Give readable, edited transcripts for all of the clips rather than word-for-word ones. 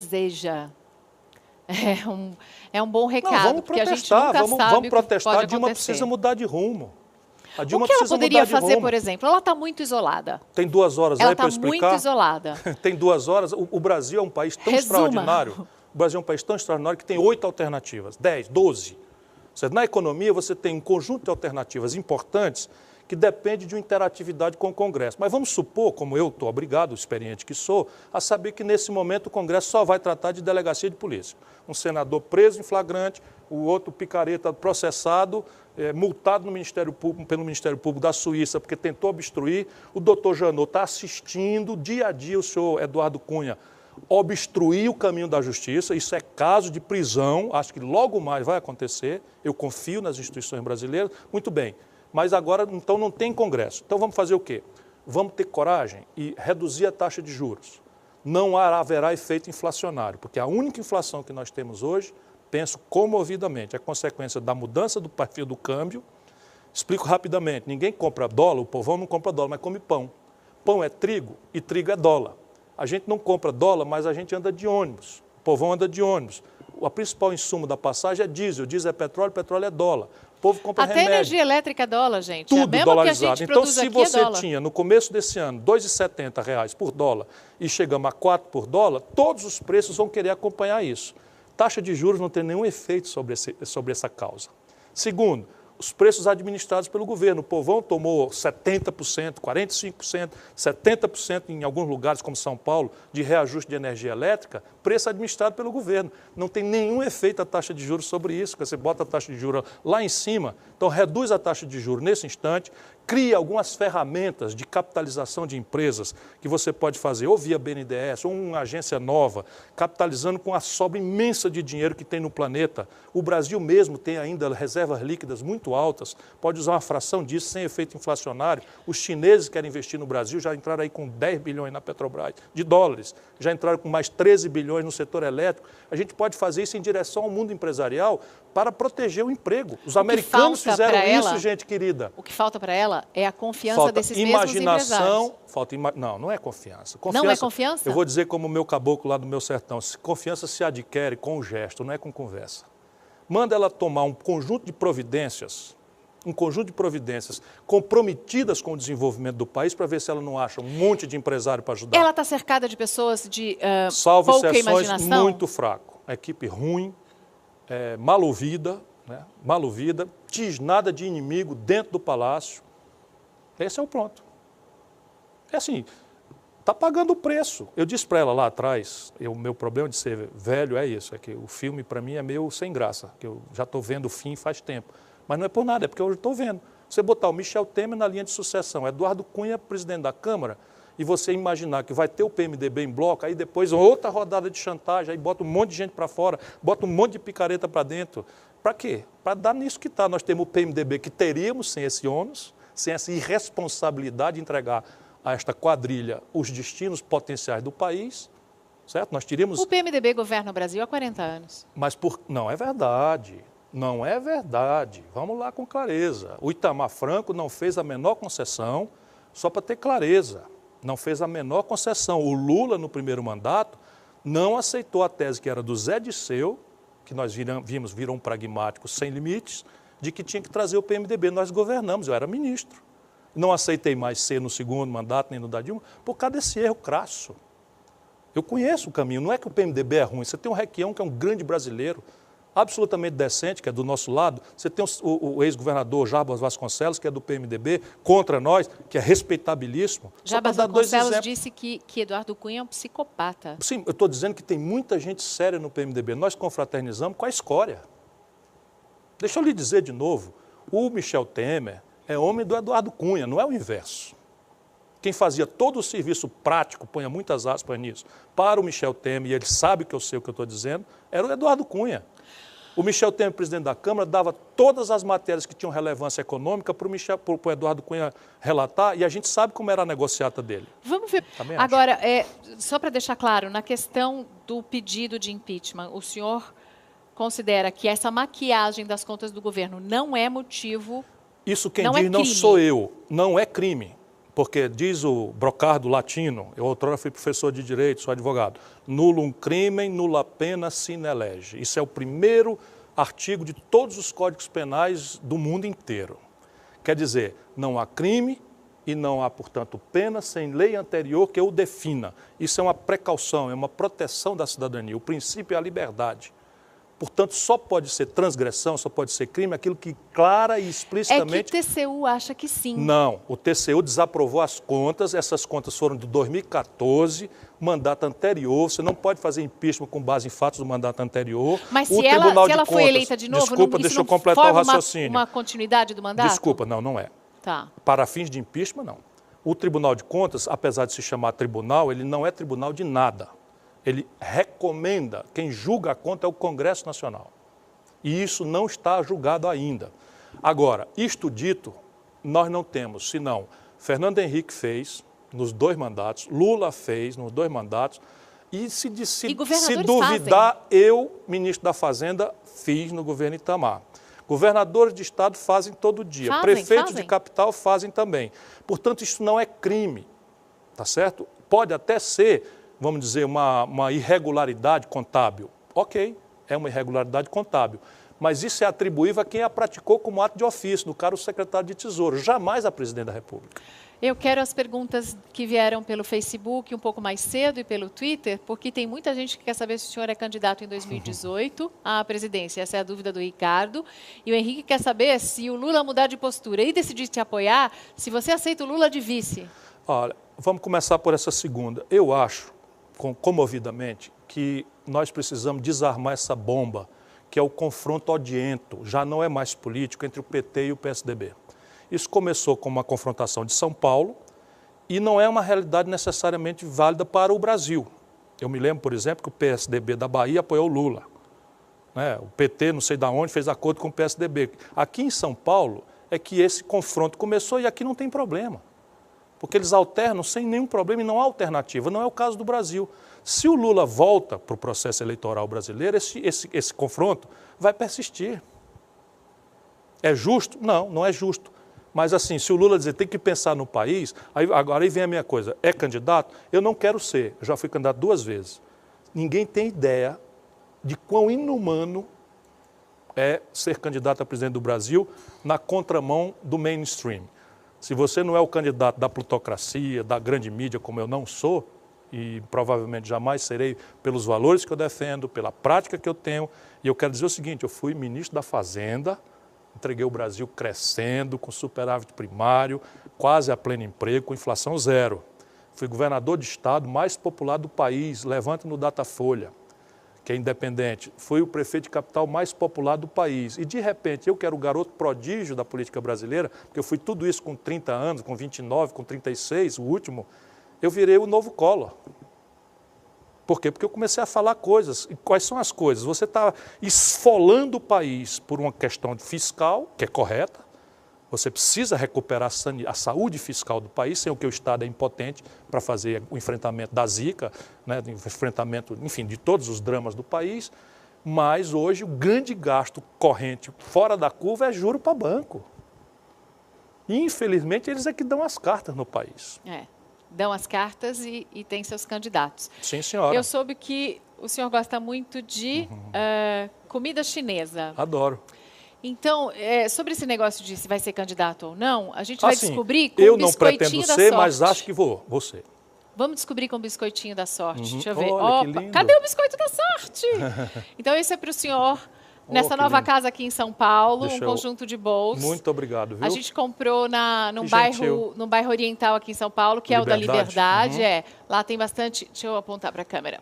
deseja. É um bom recado, Não, vamos porque protestar, a gente nunca sabe vamos protestar. o que A Dilma pode precisa mudar de rumo. A O Dilma que ela precisa poderia mudar de fazer, rumo. por exemplo? Ela está muito isolada. Tem 2 horas Ela aí para eu está explicar? muito isolada. Tem 2 horas. O Brasil é um país tão Resuma. extraordinário. O Brasil é um país tão extraordinário que tem 8 alternativas, 10, 12. Na economia, você tem um conjunto de alternativas importantes que depende de uma interatividade com o Congresso. Mas vamos supor, como eu estou obrigado, experiente que sou, a saber que nesse momento o Congresso só vai tratar de delegacia de polícia. Um senador preso em flagrante, o outro picareta processado, multado no Ministério Público, pelo Ministério Público da Suíça porque tentou obstruir. O doutor Janot está assistindo dia a dia o senhor Eduardo Cunha obstruir o caminho da justiça. Isso é caso de prisão, acho que logo mais vai acontecer. Eu confio nas instituições brasileiras. Muito bem. Mas agora, então, não tem Congresso. Então, vamos fazer o quê? Vamos ter coragem e reduzir a taxa de juros. Não haverá efeito inflacionário, porque a única inflação que nós temos hoje, penso comovidamente, é consequência da mudança do perfil do câmbio. Explico rapidamente. Ninguém compra dólar, o povão não compra dólar, mas come pão. Pão é trigo e trigo é dólar. A gente não compra dólar, mas a gente anda de ônibus. O povão anda de ônibus. O principal insumo da passagem é diesel. Diesel é petróleo, petróleo é dólar. O povo compra Até remédio. Energia elétrica é dólar, gente. Tudo mesmo dolarizado. Que a gente então, produz se aqui você é dólar. tinha, no começo desse ano, R$ 2,70 por dólar e chegamos a 4 por dólar, todos os preços vão querer acompanhar isso. Taxa de juros não tem nenhum efeito sobre essa causa. Segundo, os preços administrados pelo governo. O povão tomou 70%, 45%, 70% em alguns lugares, como São Paulo, de reajuste de energia elétrica, preço administrado pelo governo. Não tem nenhum efeito a taxa de juros sobre isso, porque você bota a taxa de juros lá em cima, então reduz a taxa de juros nesse instante, cria algumas ferramentas de capitalização de empresas que você pode fazer, ou via BNDES, ou uma agência nova, capitalizando com a sobra imensa de dinheiro que tem no planeta. O Brasil mesmo tem ainda reservas líquidas muito altas, pode usar uma fração disso sem efeito inflacionário. Os chineses querem investir no Brasil, já entraram aí com 10 bilhões na Petrobras, de dólares, já entraram com mais 13 bilhões no setor elétrico. A gente pode fazer isso em direção ao mundo empresarial para proteger o emprego. Os americanos fizeram isso, gente querida. O que falta para ela é a confiança desses mesmos empresários. Não é confiança. Não é confiança? Eu vou dizer como o meu caboclo lá do meu sertão, confiança se adquire com o gesto, não é com conversa. Manda ela tomar um conjunto de providências comprometidas com o desenvolvimento do país para ver se ela não acha um monte de empresário para ajudar. Ela está cercada de pessoas de salvo pouca exceções, imaginação? muito fraco. A equipe ruim, mal ouvida, tisnada de inimigo dentro do palácio. Esse é o ponto. É assim, está pagando o preço. Eu disse para ela lá atrás, o meu problema de ser velho é isso, é que o filme para mim é meio sem graça, que eu já estou vendo o fim faz tempo. Mas não é por nada, é porque eu estou vendo. Você botar o Michel Temer na linha de sucessão, Eduardo Cunha, presidente da Câmara, e você imaginar que vai ter o PMDB em bloco, aí depois outra rodada de chantagem, aí bota um monte de gente para fora, bota um monte de picareta para dentro. Para quê? Para dar nisso que está. Nós temos o PMDB que teríamos sem esse ônus, sem essa irresponsabilidade de entregar a esta quadrilha os destinos potenciais do país, certo? Nós teríamos... O PMDB governa o Brasil há 40 anos. Mas não é verdade. Não é verdade. Vamos lá com clareza. O Itamar Franco não fez a menor concessão, só para ter clareza. Não fez a menor concessão. O Lula, no primeiro mandato, não aceitou a tese que era do Zé Disseu, que nós virou um pragmático sem limites, de que tinha que trazer o PMDB. Nós governamos, eu era ministro. Não aceitei mais ser no segundo mandato, nem no da Dilma, por causa desse erro crasso. Eu conheço o caminho. Não é que o PMDB é ruim. Você tem o Requião, que é um grande brasileiro, absolutamente decente, que é do nosso lado. Você tem o ex-governador Jarbas Vasconcelos, que é do PMDB, contra nós, que é respeitabilíssimo. Jarbas Vasconcelos disse que Eduardo Cunha é um psicopata. Sim, eu estou dizendo que tem muita gente séria no PMDB. Nós confraternizamos com a escória. Deixa eu lhe dizer de novo, o Michel Temer é homem do Eduardo Cunha, não é o inverso. Quem fazia todo o serviço prático, ponha muitas aspas nisso, para o Michel Temer, e ele sabe que eu sei o que eu estou dizendo, era o Eduardo Cunha. O Michel Temer, presidente da Câmara, dava todas as matérias que tinham relevância econômica para o Eduardo Cunha relatar, e a gente sabe como era a negociata dele. Vamos ver. Agora, só para deixar claro, na questão do pedido de impeachment, o senhor considera que essa maquiagem das contas do governo não é motivo... Isso quem diz não sou eu, não é crime. Porque diz o Brocardo latino, eu outrora fui professor de direito, sou advogado, nullum crimen, nulla pena sine lege. Isso é o primeiro artigo de todos os códigos penais do mundo inteiro. Quer dizer, não há crime e não há, portanto, pena sem lei anterior que o defina. Isso é uma precaução, é uma proteção da cidadania. O princípio é a liberdade. Portanto, só pode ser transgressão, só pode ser crime aquilo que clara e explicitamente... É que o TCU acha que sim. Não, o TCU desaprovou as contas, essas contas foram de 2014, mandato anterior, você não pode fazer impeachment com base em fatos do mandato anterior. Mas se ela foi eleita de novo, desculpa, deixa eu completar o raciocínio. Uma continuidade do mandato? Desculpa, não é. Tá. Para fins de impeachment, não. O Tribunal de Contas, apesar de se chamar tribunal, ele não é tribunal de nada. Ele recomenda, quem julga a conta é o Congresso Nacional. E isso não está julgado ainda. Agora, isto dito, nós não temos, senão, Fernando Henrique fez nos 2 mandatos, Lula fez nos 2 mandatos, e se duvidar, fazem. eu, ministro da Fazenda, fiz no governo Itamar. Governadores de estado fazem todo dia, prefeitos de capital fazem também. Portanto, isso não é crime, tá certo? Pode até ser, vamos dizer, uma irregularidade contábil. Ok, é uma irregularidade contábil. Mas isso é atribuível a quem a praticou como ato de ofício, no caso o secretário de Tesouro, jamais a presidente da República. Eu quero as perguntas que vieram pelo Facebook um pouco mais cedo e pelo Twitter, porque tem muita gente que quer saber se o senhor é candidato em 2018 à presidência. Essa é a dúvida do Ricardo. E o Henrique quer saber se o Lula mudar de postura e decidir te apoiar, se você aceita o Lula de vice. Olha, vamos começar por essa segunda. Eu acho, comovidamente, que nós precisamos desarmar essa bomba, que é o confronto odiento, já não é mais político, entre o PT e o PSDB. Isso começou com uma confrontação de São Paulo e não é uma realidade necessariamente válida para o Brasil. Eu me lembro, por exemplo, que o PSDB da Bahia apoiou o Lula. O PT, não sei de onde, fez acordo com o PSDB. Aqui em São Paulo é que esse confronto começou e aqui não tem problema. Porque eles alternam sem nenhum problema e não há alternativa. Não é o caso do Brasil. Se o Lula volta para o processo eleitoral brasileiro, esse confronto vai persistir. É justo? Não, não é justo. Mas assim, se o Lula dizer tem que pensar no país, agora aí vem a minha coisa, é candidato? Eu não quero ser, eu já fui candidato 2 vezes. Ninguém tem ideia de quão inumano é ser candidato a presidente do Brasil na contramão do mainstream. Se você não é o candidato da plutocracia, da grande mídia, como eu não sou, e provavelmente jamais serei pelos valores que eu defendo, pela prática que eu tenho, e eu quero dizer o seguinte, eu fui ministro da Fazenda, entreguei o Brasil crescendo, com superávit primário, quase a pleno emprego, com inflação zero. Fui governador de estado mais popular do país, levanta no Datafolha, que é independente. Fui o prefeito de capital mais popular do país. E, de repente, eu que era o garoto prodígio da política brasileira, porque eu fui tudo isso com 30 anos, com 29, com 36, o último, eu virei o novo Collor. Por quê? Porque eu comecei a falar coisas. E quais são as coisas? Você está esfolando o país por uma questão fiscal, que é correta. Você precisa recuperar a saúde fiscal do país, sem o que o Estado é impotente para fazer o enfrentamento da Zika, o enfrentamento, enfim, de todos os dramas do país. Mas hoje o grande gasto corrente fora da curva é juro para banco. E, infelizmente, eles é que dão as cartas no país. Dão as cartas e tem seus candidatos. Sim, senhora. Eu soube que o senhor gosta muito de comida chinesa. Adoro. Então, sobre esse negócio de se vai ser candidato ou não, a gente vai descobrir com o biscoitinho da sorte. Eu não pretendo ser, mas acho que vou ser. Vamos descobrir com o biscoitinho da sorte. Deixa eu ver. Olha, que lindo. Cadê o biscoito da sorte? Então, esse é para o senhor... Nessa nova casa aqui em São Paulo, conjunto de bols. Muito obrigado, viu? A gente comprou num bairro oriental aqui em São Paulo, que é o da Liberdade. Lá tem bastante... Deixa eu apontar para a câmera.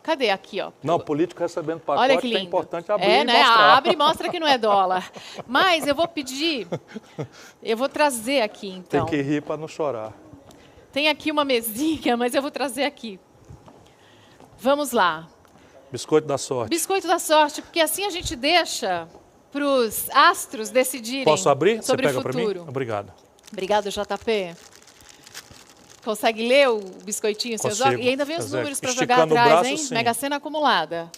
Cadê? Aqui, ó. Não, político recebendo pacote, olha que lindo. É importante abrir e mostrar. Abre e mostra que não é dólar. Mas eu vou pedir... Eu vou trazer aqui, então. Tem que rir para não chorar. Tem aqui uma mesinha, mas eu vou trazer aqui. Vamos lá. Biscoito da sorte. Biscoito da sorte, porque assim a gente deixa para os astros decidirem. Posso abrir? Sobre Você pega o futuro. Para mim? Obrigado. Obrigado, JP. Consegue ler o biscoitinho? Consigo. E ainda vem os números para jogar atrás, hein? Sim. Mega Sena acumulada.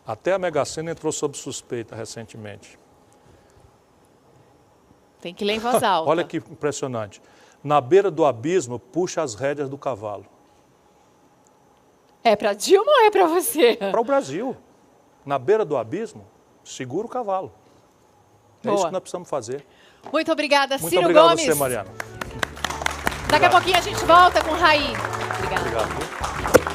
Até a Mega Sena entrou sob suspeita recentemente. Tem que ler em voz alta. Olha que impressionante. Na beira do abismo, puxa as rédeas do cavalo. É para Dilma ou é para você? Para o Brasil. Na beira do abismo, segura o cavalo. É Boa. isso que nós precisamos fazer. Muito obrigada, Muito Ciro obrigado Gomes. a você, Mariana. Daqui a pouquinho a gente volta com Raí. Obrigada. Obrigado.